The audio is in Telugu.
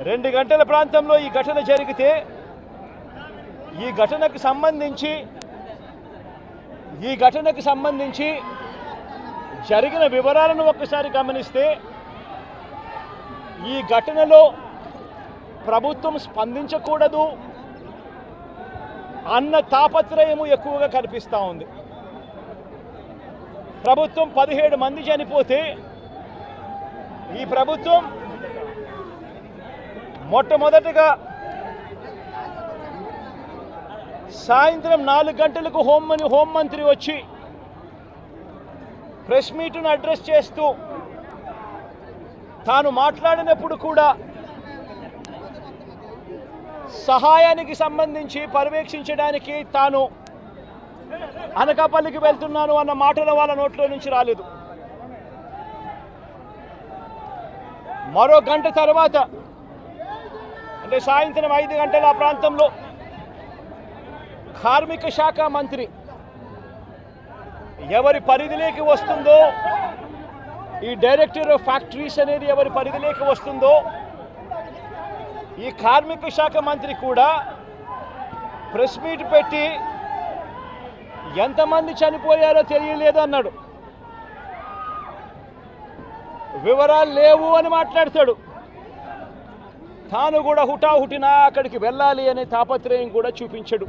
2 గంటల ప్రాంతంలో ఈ ఘటన జరిగితే ఈ ఘటనకు సంబంధించి జరిగిన వివరాలను ఒక్కసారి గమనిస్తే ఈ ఘటనలో ప్రభుత్వం స్పందించకూడదు అన్న తాపత్రయము ఎక్కువగా కనిపిస్తూ ఉంది. ప్రభుత్వం 17 మంది చనిపోతే ఈ ప్రభుత్వం మొట్టమొదటగా సాయంత్రం 4 గంటలకు హోంమంత్రి వచ్చి ప్రెస్ మీట్ను అడ్రస్ చేస్తూ తాను మాట్లాడినప్పుడు కూడా సహాయానికి సంబంధించి పర్యవేక్షించడానికి తాను అనకాపల్లికి వెళ్తున్నాను అన్న మాటలు వాళ్ళ నోట్లో నుంచి రాలేదు. మరో గంట తర్వాత అంటే సాయంత్రం 5 గంటల ఆ ప్రాంతంలో కార్మిక శాఖ మంత్రి ఎవరి పరిధిలోకి వస్తుందో, ఈ డైరెక్టర్ ఆఫ్ ఫ్యాక్టరీస్ అనేది ఎవరి పరిధిలోకి వస్తుందో ఈ కార్మిక శాఖ మంత్రి కూడా ప్రెస్ మీట్ పెట్టి ఎంతమంది చనిపోయారో తెలియలేదు అన్నాడు. వివరాలు లేవు అని మాట్లాడతాడు. తాను కూడా హుటాహుటిన అక్కడికి వెళ్ళాలి అనే తాపత్రయం కూడా చూపించడు.